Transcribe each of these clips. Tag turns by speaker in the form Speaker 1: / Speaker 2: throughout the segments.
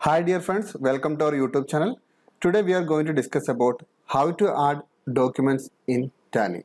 Speaker 1: Hi dear friends, welcome to our YouTube channel. Today we are going to discuss about how to add documents in Tally.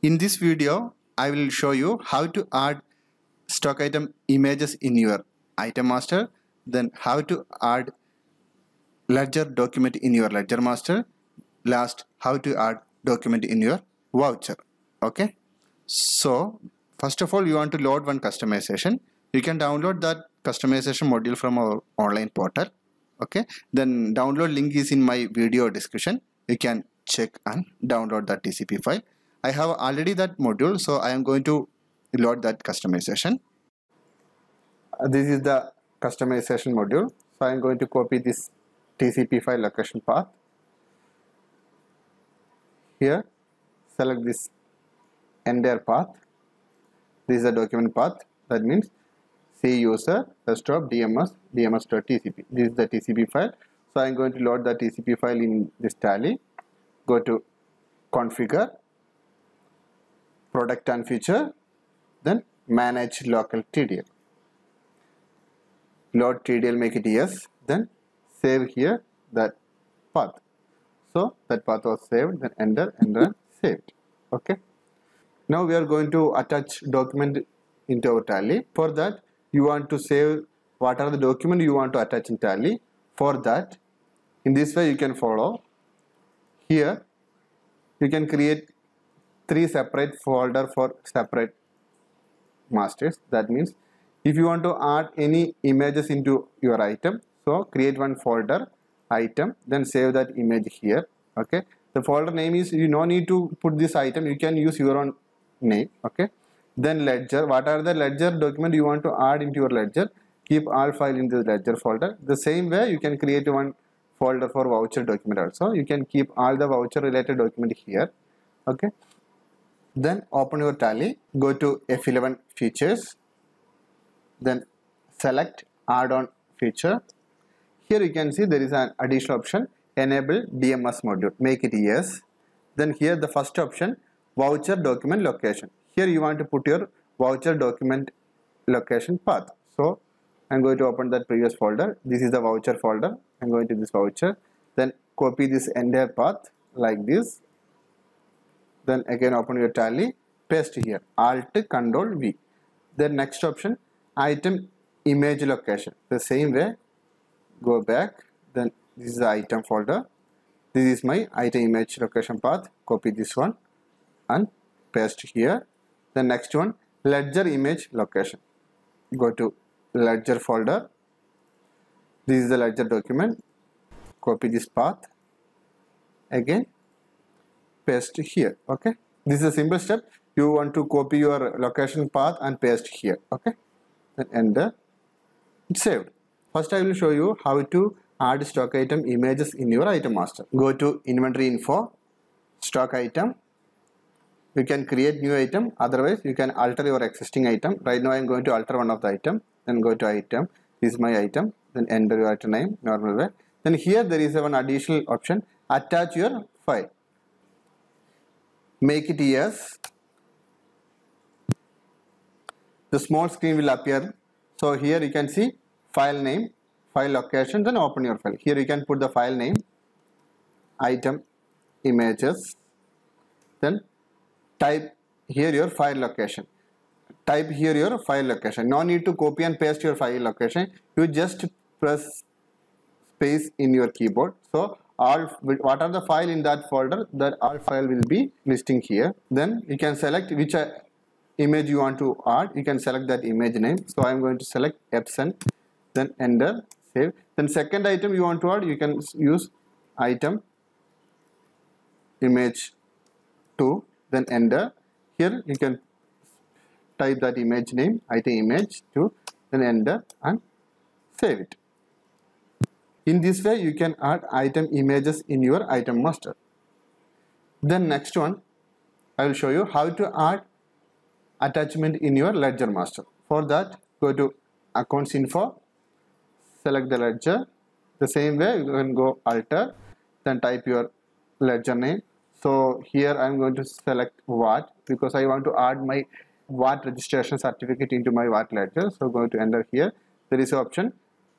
Speaker 1: In this video, I will show you how to add stock item images in your item master, then how to add ledger document in your ledger master, last how to add document in your voucher. Okay. So first of all, you want to load one customization. You can download that customization module from our online portal. Okay, then download link is in my video description. You can check and download that TCP file. I have already that module, so I am going to load that customization. This is the customization module. So I am going to copy this TCP file location path. Here, select this entire path. This is the document path. That means C user desktop DMS dms.tcp. This is the TCP file. So I am going to load the TCP file in this Tally. Go to configure, product and feature, then manage local TDL. Load TDL, make it yes, then save here that path. So that path was saved, then enter, saved. Okay. Now we are going to attach document into our Tally. For that, you want to save what are the document you want to attach in Tally. For that, in this way you can follow. Here, you can create 3 separate folder for separate masters. That means if you want to add any images into your item, so create one folder item, then save that image here. Okay. The folder name is, you no need to put this item, you can use your own name. Okay. Then ledger, what are the ledger document you want to add into your ledger, keep all file in the ledger folder. The same way you can create one folder for voucher document also. You can keep all the voucher related document here. Okay. Then open your Tally, go to F11 features, then select add-on feature. Here you can see there is an additional option, enable DMS module, make it yes. Then here the first option, voucher document location. Here you want to put your voucher document location path. So I'm going to open that previous folder. This is the voucher folder. I'm going to this voucher. Then copy this entire path like this. Then again open your Tally, paste here, Alt Control V. Then next option, item image location. The same way, go back. Then this is the item folder. This is my item image location path. Copy this one and paste here. The next one, ledger image location. Go to ledger folder. This is the ledger document. Copy this path. Again, paste here. Okay. This is a simple step. You want to copy your location path and paste here. Okay. Then enter. It's saved. First, I will show you how to add stock item images in your item master. Go to inventory info, stock item. You can create new item, otherwise you can alter your existing item. Right now I am going to alter one of the item. Then go to item, this is my item, then enter your item name, normal way. Then here there is one additional option, attach your file. Make it yes. The small screen will appear. So here you can see file name, file location, then open your file. Here you can put the file name, item images, then type here your file location. Type here your file location. No need to copy and paste your file location. You just press space in your keyboard. So all what are the file in that folder, that all file will be listing here. Then you can select which image you want to add. You can select that image name. So I am going to select Epson. Then enter, save. Then second item you want to add, you can use item image 2. Then enter. Here you can type that image name, item image 2, then enter and save it. In this way you can add item images in your item master. Then next one, I will show you how to add attachment in your ledger master. For that, go to accounts info, select the ledger. The same way you can go alter, then type your ledger name. So here I am going to select VAT because I want to add my VAT registration certificate into my VAT ledger. So going to enter here. There is an option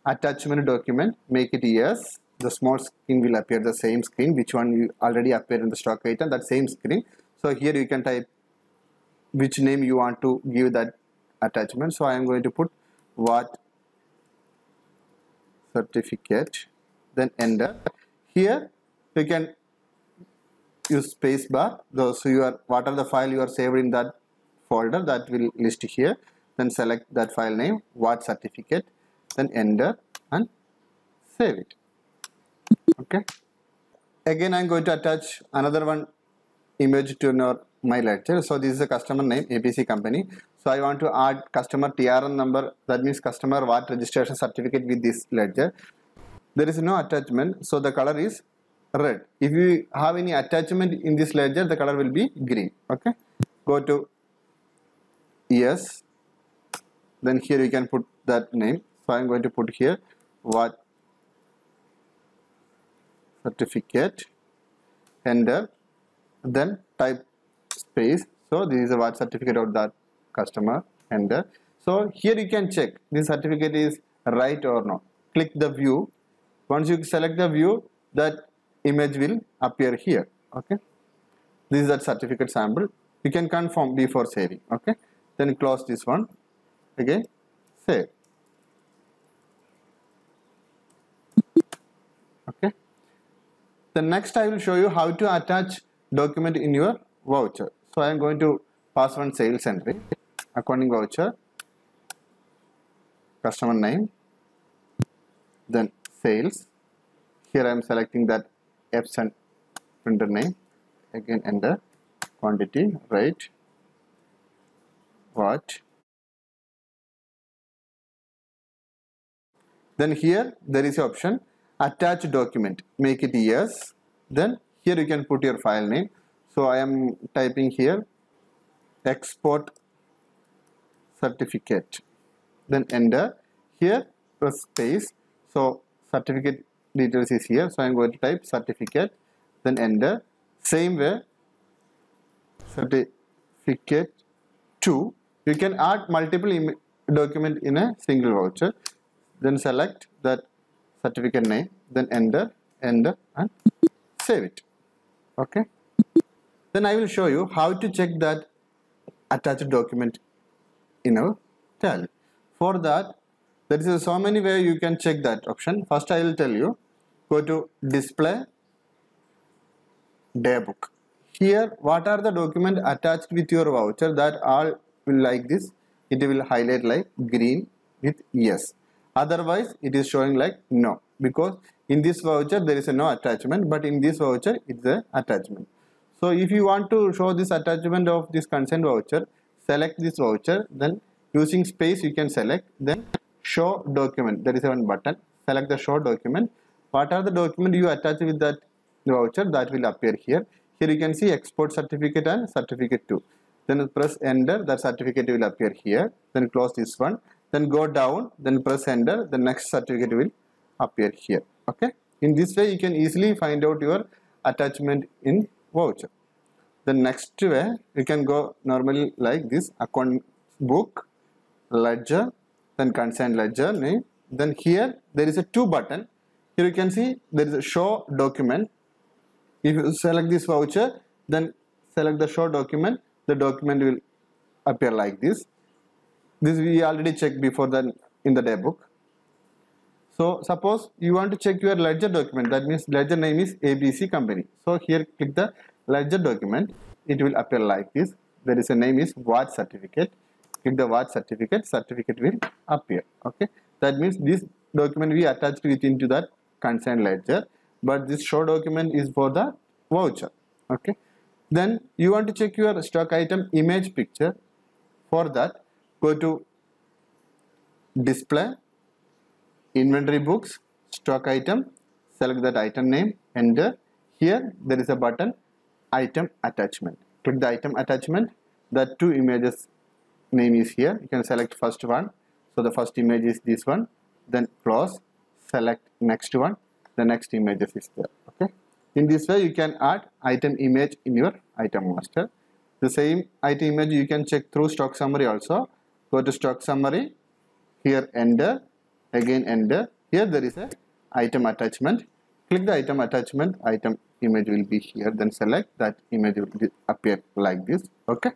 Speaker 1: attachment document, make it yes. The small screen will appear the same screen, which one you already appear in the stock item, that same screen. So here you can type which name you want to give that attachment. So I am going to put what certificate, then enter. Here you can use space bar. So what are the file you are saved in that folder, that will list here. Then select that file name, what certificate, then enter and save it. Okay. Again, I am going to attach another one image to my ledger. So this is a customer name, ABC company. So I want to add customer TRN number, that means customer VAT registration certificate with this ledger. There is no attachment, so the color is red. If you have any attachment in this ledger, the color will be green. Okay. Go to yes. Then here you can put that name. So I am going to put here what certificate, enter, then type space. So this is a what certificate of that customer, enter. So here you can check this certificate is right or not. Click the view. Once you select the view, that image will appear here. Okay. This is that certificate sample. You can confirm before saving. Okay. Then close this one. Again, save. Okay. The next I will show you how to attach document in your voucher. So I am going to pass one sales entry, accounting voucher, customer name, then sales. Here I am selecting that Epson printer name. Again enter, quantity, right, what. Then here there is an option attach document, make it yes. Then here you can put your file name. So I am typing here export certificate, then enter. Here press space. So certificate details is here. So I am going to type certificate, then enter. Same way, certificate 2. You can add multiple document in a single voucher. Then select that certificate name, then enter, and save it. Okay. Then I will show you how to check that attached document in our Tally. For that, there is so many ways you can check that option. First I will tell you, go to display daybook. Here what are the documents attached with your voucher, that all will like this. It will highlight like green with yes. Otherwise it is showing like no, because in this voucher there is a no attachment, but in this voucher it is a attachment. So if you want to show this attachment of this consent voucher, select this voucher, then using space you can select, then show document. There is one button, select the show document. What are the documents you attach with that voucher, that will appear here. Here you can see export certificate and certificate 2. Then press enter, that certificate will appear here. Then close this one. Then go down, then press enter, the next certificate will appear here. Okay. In this way you can easily find out your attachment in voucher. The next way you can go normally like this, account book, ledger, then consent ledger name. Then here there is a 2 button. Here you can see there is a show document. If you select this voucher, then select the show document, the document will appear like this. This we already checked before that in the daybook. So suppose you want to check your ledger document, that means ledger name is ABC company. So here click the ledger document, it will appear like this. There is a name is VAT certificate. Click the VAT certificate, certificate will appear. Okay, that means this document we attached it into that consent ledger, but this show document is for the voucher. Okay, then you want to check your stock item image picture. For that, go to display, inventory books, stock item, select that item name, enter. Here there is a button item attachment. Click the item attachment. The 2 images name is here. You can select first one. So the first image is this one. Then close, select next one. The next images is there. Okay. In this way you can add item image in your item master. The same item image you can check through stock summary also. Go to stock summary. Here enter. Again enter. Here there is a item attachment. Click the item attachment, item image will be here, then select that image will appear like this. Okay.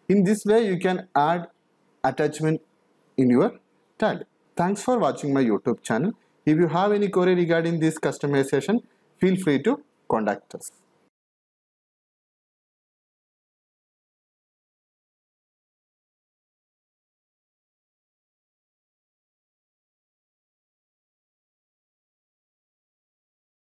Speaker 1: In this way you can add attachment in your tag. Thanks for watching my YouTube channel. If you have any query regarding this customization, feel free to contact us.